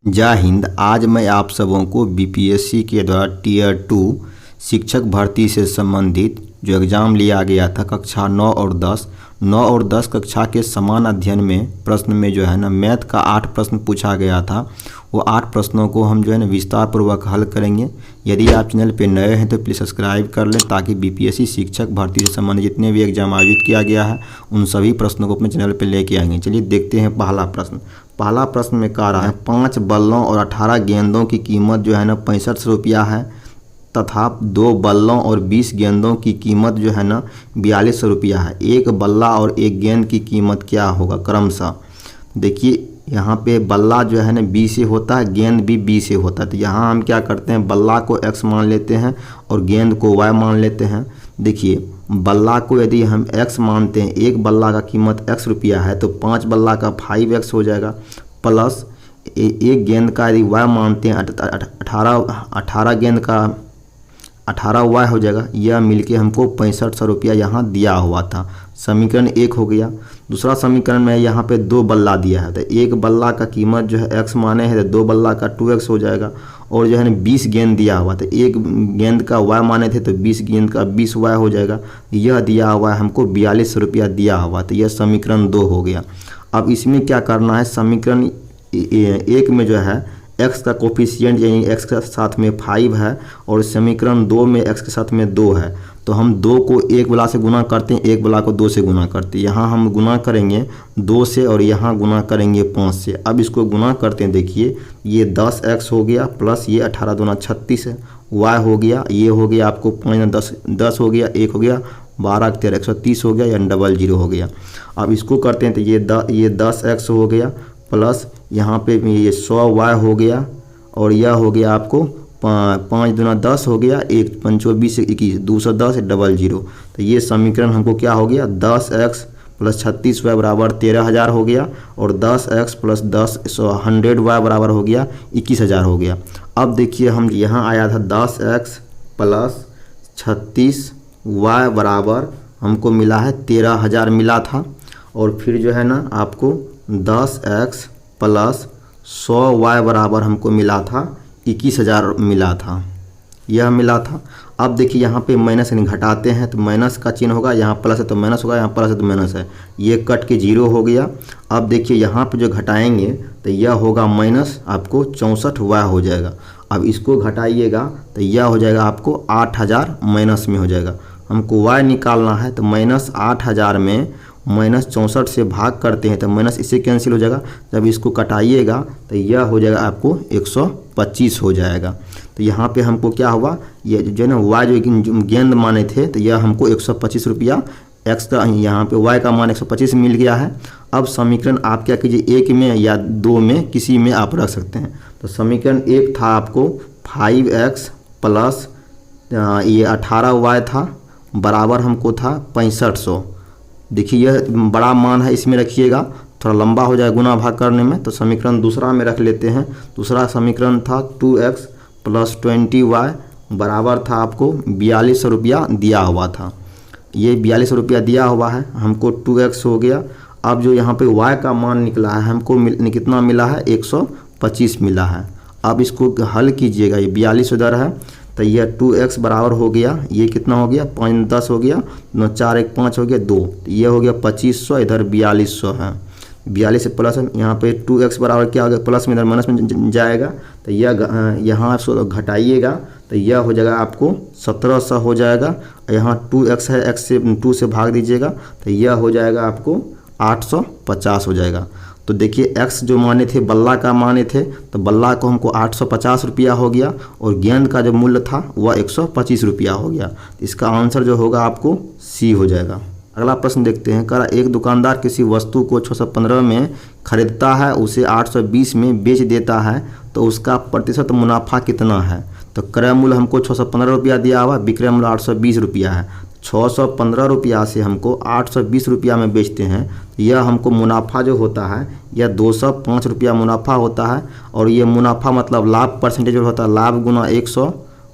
जय हिंद। आज मैं आप सबों को बीपीएससी के द्वारा टीयर 2 शिक्षक भर्ती से संबंधित जो एग्ज़ाम लिया गया था कक्षा 9 और 10 कक्षा के समान अध्ययन में प्रश्न में जो है ना मैथ का 8 प्रश्न पूछा गया था। वो 8 प्रश्नों को हम जो है ना विस्तार पूर्वक हल करेंगे। यदि आप चैनल पर नए हैं तो प्लीज़ सब्सक्राइब कर लें ताकि बीपीएससी शिक्षक भर्ती से संबंधित जितने भी एग्जाम आयोजित किया गया है उन सभी प्रश्नों को अपने चैनल पर लेके आएंगे। चलिए देखते हैं पहला प्रश्न में कह रहा है 5 बल्लों और 18 गेंदों की कीमत जो है ना 65 रुपया है तथा 2 बल्लों और 20 गेंदों की कीमत जो है ना 42 रुपया है। एक बल्ला और एक गेंद की कीमत क्या होगा क्रमशः। देखिए यहाँ पे बल्ला जो है ना बी से होता है, गेंद भी बी से होता है। तो यहाँ हम क्या करते हैं, बल्ला को x मान लेते हैं और गेंद को y मान लेते हैं। देखिए बल्ला को यदि हम x मानते हैं, एक बल्ला का कीमत x रुपया है तो 5 बल्ला का 5x हो जाएगा, प्लस एक गेंद का यदि y मानते हैं 18 गेंद का 18y हो जाएगा। यह मिलके हमको 6500 रुपया यहाँ दिया हुआ था। समीकरण 1 हो गया। दूसरा समीकरण में यहाँ पे 2 बल्ला दिया है तो एक बल्ला का कीमत जो है x माने है तो 2 बल्ला का 2x हो जाएगा। और जो है ना 20 गेंद दिया हुआ था, एक गेंद का y माने थे तो 20 गेंद का 20y हो जाएगा। यह दिया हुआ है हमको 42 रुपया दिया हुआ, तो यह समीकरण 2 हो गया। अब इसमें क्या करना है, समीकरण 1 में जो है x का कोफिशिएंट यानी x के साथ में 5 है और समीकरण 2 में x के साथ में 2 है। तो हम 2 को 1 बला से गुना करते हैं, 1 बला को 2 से गुना करते हैं। यहाँ हम गुना करेंगे 2 से और यहाँ गुना करेंगे 5 से। अब इसको गुना करते हैं, देखिए ये 10x हो गया प्लस ये 18 दूना 36 है, y हो गया, ये हो गया आपको 5 10 हो गया, 1 हो गया 12 13 130 हो गया या 00 हो गया। अब इसको करते हैं तो ये 10x हो गया प्लस यहाँ पे ये 100y हो गया और यह हो गया आपको 5 दूना 10 हो गया, 1 5 20 21 210 00। तो ये समीकरण हमको क्या हो गया, 10x प्लस 36y बराबर 13000 हो गया और 10x प्लस 100y बराबर हो गया 21000 हो गया। अब देखिए हम यहाँ आया था 10x प्लस 36y बराबर हमको मिला है 13000 मिला था। और फिर जो है ना आपको 10x प्लस 100y बराबर हमको मिला था 21000 मिला था, यह मिला था। अब देखिए यहाँ पे माइनस यानी घटाते हैं तो माइनस का चिन्ह होगा, यहाँ प्लस है तो माइनस होगा, यहाँ प्लस है तो माइनस है, ये कट के 0 हो गया। अब देखिए यहाँ पे जो घटाएंगे तो यह होगा माइनस आपको 64y हो जाएगा। अब इसको घटाइएगा तो यह हो जाएगा आपको 8000 माइनस में हो जाएगा। हमको y निकालना है तो माइनस 8000 में माइनस 64 से भाग करते हैं तो माइनस इससे कैंसिल हो जाएगा। जब इसको कटाइएगा तो यह हो जाएगा आपको 125 हो जाएगा। तो यहाँ पे हमको क्या हुआ, ये जो है ना y जो गेंद माने थे तो यह हमको 125 रुपया x का, यहाँ पे y का मान 125 मिल गया है। अब समीकरण आप क्या कीजिए 1 में या 2 में किसी में आप रख सकते हैं। तो समीकरण 1 था आपको 5x प्लस ये 18y था बराबर हमको था 6500। देखिए यह बड़ा मान है, इसमें रखिएगा, थोड़ा लंबा हो जाए गुना भाग करने में। तो समीकरण दूसरा में रख लेते हैं। दूसरा समीकरण था 2x प्लस 20y बराबर था आपको 42 रुपया दिया हुआ था। ये 42 रुपया दिया हुआ है, हमको 2x हो गया। अब जो यहाँ पे y का मान निकला है हमको कितना मिला है, 125 मिला है। अब इसको हल कीजिएगा, ये 42 उधर है तो यह 2x बराबर हो गया, ये कितना हो गया 5 10 हो गया, 9 4 1 5 हो गया 2, तो ये हो गया 2500, इधर 4200 है। 42 से प्लस यहाँ पे 2x बराबर क्या हो गया, प्लस में इधर माइनस में जाएगा तो यह यहाँ घटाइएगा तो यह हो जाएगा आपको 1700 हो जाएगा। यहाँ 2x है, x से 2 से भाग दीजिएगा तो यह हो जाएगा आपको 850 हो जाएगा। तो देखिए x जो माने थे बल्ला का माने थे तो बल्ला को हमको 850 रुपया हो गया और गेंद का जो मूल्य था वह 125 रुपया हो गया। इसका आंसर जो होगा आपको C हो जाएगा। अगला प्रश्न देखते हैं। कह एक दुकानदार किसी वस्तु को 615 में खरीदता है, उसे 820 में बेच देता है तो उसका प्रतिशत मुनाफा कितना है। तो क्रय मूल्य हमको 615 रुपया दिया हुआ, विक्रय मूल्य 820 रुपया है। 615 रुपया से हमको 820 रुपया में बेचते हैं, यह हमको मुनाफा जो होता है यह 205 रुपया मुनाफा होता है। और ये मुनाफा मतलब लाभ परसेंटेज जो होता है, लाभ गुना 100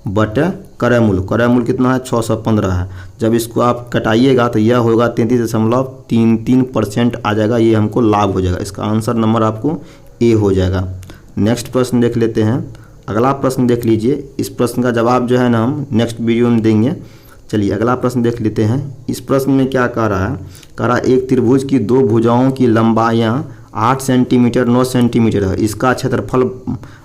बटे क्रय मूल्य कितना है 615 है। जब इसको आप कटाइएगा तो यह होगा 33.33% आ जाएगा, ये हमको लाभ हो जाएगा। इसका आंसर नंबर आपको ए हो जाएगा। नेक्स्ट प्रश्न देख लेते हैं। अगला प्रश्न देख लीजिए, इस प्रश्न का जवाब जो है ना हम नेक्स्ट वीडियो में देंगे। चलिए अगला प्रश्न देख लेते हैं। इस प्रश्न में क्या कह रहा है, कह रहा है एक त्रिभुज की दो भुजाओं की लंबाइयाँ 8 सेंटीमीटर 9 सेंटीमीटर है, इसका क्षेत्रफल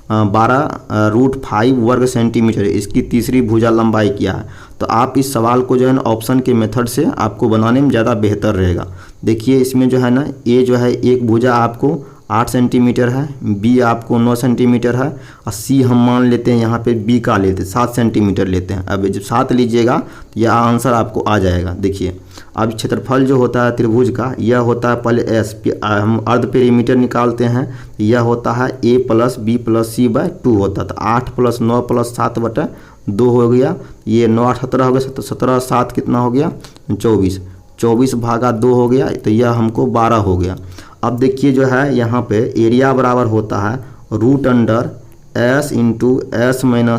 12√5 वर्ग सेंटीमीटर है, इसकी तीसरी भुजा लंबाई क्या है। तो आप इस सवाल को जो है ना ऑप्शन के मेथड से आपको बनाने में ज़्यादा बेहतर रहेगा। देखिए इसमें जो है ना ए जो है एक भुजा आपको 8 सेंटीमीटर है, बी आपको 9 सेंटीमीटर है, और सी हम मान लेते हैं यहाँ पे बी का लेते हैं 7 सेंटीमीटर लेते हैं। अब जब 7 लीजिएगा तो यह आंसर आपको आ जाएगा। देखिए अब क्षेत्रफल जो होता है त्रिभुज का यह होता है पहले एस, हम अर्ध पेरीमीटर निकालते हैं, यह होता है a + b + c/2 होता है। तो 8 + 9 + 7/2 हो गया, ये 9 8 17 हो गया, 17 7 कितना हो गया 24, 24 भागा 2 हो गया, तो यह हमको 12 हो गया। अब देखिए जो है यहाँ पे एरिया बराबर होता है √s × s - a ×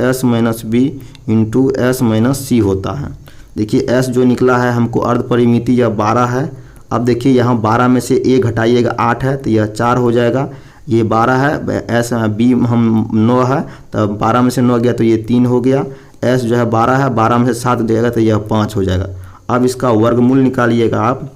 s - b × s - c होता है। देखिए s जो निकला है हमको अर्ध परिमिति यह 12 है। अब देखिए यहाँ 12 में से a घटाइएगा 8 है, तो यह 4 हो जाएगा, ये 12 है, s b हम 9 है, तो 12 में से 9 गया तो ये 3 हो गया, s जो है 12 है, 12 में से 7 देगा तो यह 5 हो जाएगा। अब इसका वर्गमूल निकालिएगा आप।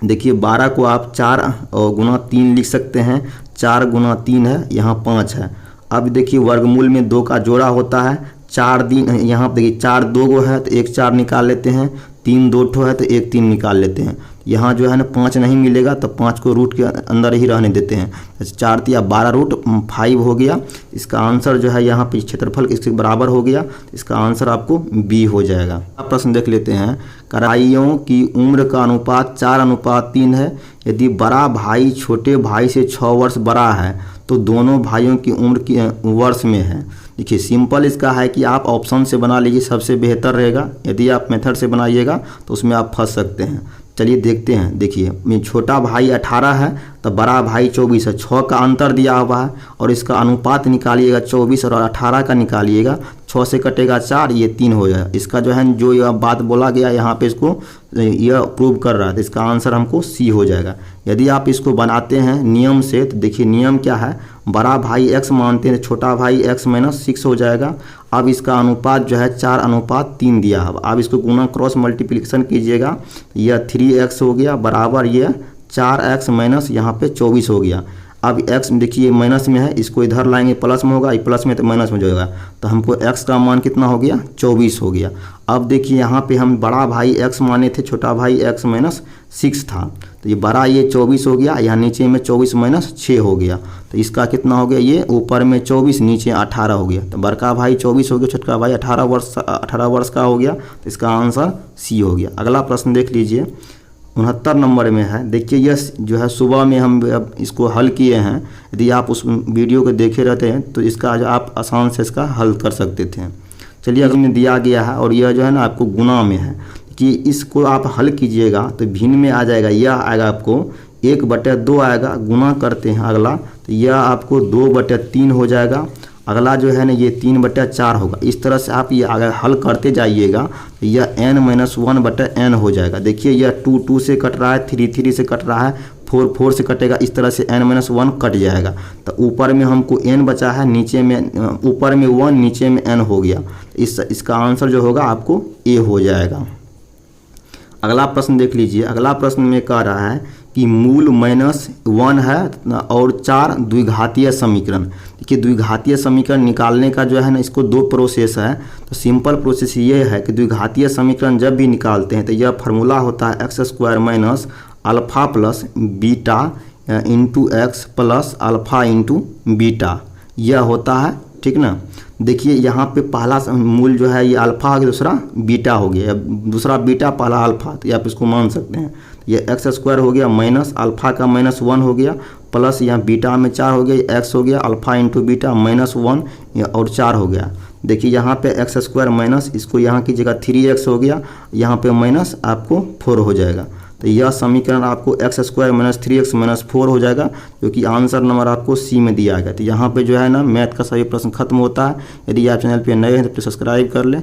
देखिए 12 को आप 4 गुना 3 लिख सकते हैं, 4 गुना 3 है, यहाँ 5 है। अब देखिए वर्गमूल में 2 का जोड़ा होता है, 4 दिन यहाँ देखिए 4 2 गो है तो 1 4 निकाल लेते हैं, 3 2 ठो है तो 1 3 निकाल लेते हैं। यहाँ जो है ना 5 नहीं मिलेगा तो 5 को रूट के अंदर ही रहने देते हैं, 4 तिया 12√5 हो गया। इसका आंसर जो है यहाँ पे क्षेत्रफल इसके बराबर हो गया, इसका आंसर आपको बी हो जाएगा। अब प्रश्न देख लेते हैं, भाइयों की उम्र का अनुपात 4:3 है। यदि बड़ा भाई छोटे भाई से 6 वर्ष बड़ा है तो दोनों भाइयों की उम्र की वर्ष में है। देखिए सिंपल इसका है कि आप ऑप्शन से बना लीजिए, सबसे बेहतर रहेगा। यदि आप मेथड से बनाइएगा तो उसमें आप फंस सकते हैं। चलिए देखते हैं। देखिए छोटा भाई 18 है तो बड़ा भाई 24 है, 6 का अंतर दिया हुआ है और इसका अनुपात निकालिएगा 24 और 18 का निकालिएगा, 6 से कटेगा 4, ये 3 हो जाएगा। इसका जो है जो यह बात बोला गया यहाँ पे इसको यह प्रूव कर रहा है, तो इसका आंसर हमको सी हो जाएगा। यदि आप इसको बनाते हैं नियम से तो देखिए नियम क्या है, बड़ा भाई x मानते हैं, छोटा भाई x - 6 हो जाएगा। अब इसका अनुपात जो है 4:3 दिया है। अब इसको गुना क्रॉस मल्टीप्लिकेशन कीजिएगा, यह 3x हो गया बराबर यह 4x - यहाँ पे 24 हो गया। अब x देखिए माइनस में है, इसको इधर लाएंगे प्लस में होगा, ये प्लस में तो माइनस में जाएगा, तो हमको x का मान कितना हो गया 24 हो गया। अब देखिए यहाँ पे हम बड़ा भाई x माने थे, छोटा भाई x - 6 था, तो ये बड़ा ये 24 हो गया, यहाँ नीचे में 24 - 6 हो गया, तो इसका कितना हो गया, ये ऊपर में 24 नीचे 18 हो गया। तो बड़का भाई 24 हो गया, छोटका भाई 18 वर्ष का हो गया, तो इसका आंसर सी हो गया। अगला प्रश्न देख लीजिए 69 नंबर में है। देखिए यह जो है सुबह में हम इसको हल किए हैं, यदि आप उस वीडियो को देखे रहते हैं तो इसका आप आसान से इसका हल कर सकते थे। चलिए अगर में दिया गया है और यह जो है ना आपको गुना में है कि इसको आप हल कीजिएगा तो भिन्न में आ जाएगा, यह आएगा आपको 1/2 आएगा, गुना करते हैं अगला तो यह आपको 2/3 हो जाएगा। अगला जो है ना ये 3/4 होगा। इस तरह से आप ये अगर हल करते जाइएगा तो यह n - 1/n हो जाएगा। देखिए यह 2 2 से कट रहा है, 3 3 से कट रहा है, 4 4 से कटेगा, इस तरह से n - 1 कट जाएगा। तो ऊपर में हमको n बचा है, नीचे में ऊपर में 1 नीचे में n हो गया। इसका आंसर जो होगा आपको ए हो जाएगा। अगला प्रश्न देख लीजिए। अगला प्रश्न में कह रहा है कि मूल -1 है और 4 द्विघातीय समीकरण। देखिए द्विघातीय समीकरण निकालने का जो है ना इसको 2 प्रोसेस है। तो सिंपल प्रोसेस ये है कि द्विघातीय समीकरण जब भी निकालते हैं तो यह फार्मूला होता है x² - alpha plus beta into x plus alpha into beta, यह होता है, ठीक ना। देखिए यहाँ पे पहला मूल जो है ये अल्फ़ा हो गया, दूसरा बीटा हो गया, दूसरा बीटा पहला अल्फ़ा, तो आप इसको मान सकते हैं। ये x² हो गया माइनस अल्फ़ा का -1 हो गया, प्लस यहाँ बीटा में 4 हो गया, x हो गया अल्फ़ा इंटू बीटा -1 और 4 हो गया। देखिए यहाँ पे x² माइनस इसको यहाँ की जगह 3x हो गया, यहाँ पे माइनस आपको 4 हो जाएगा। तो यह समीकरण आपको x² - 3x - 4 हो जाएगा, जो कि आंसर नंबर आपको सी में दिया गया। तो यहाँ पे जो है ना मैथ का सभी प्रश्न खत्म होता है। यदि आप चैनल पे नए हैं तो सब्सक्राइब कर लें।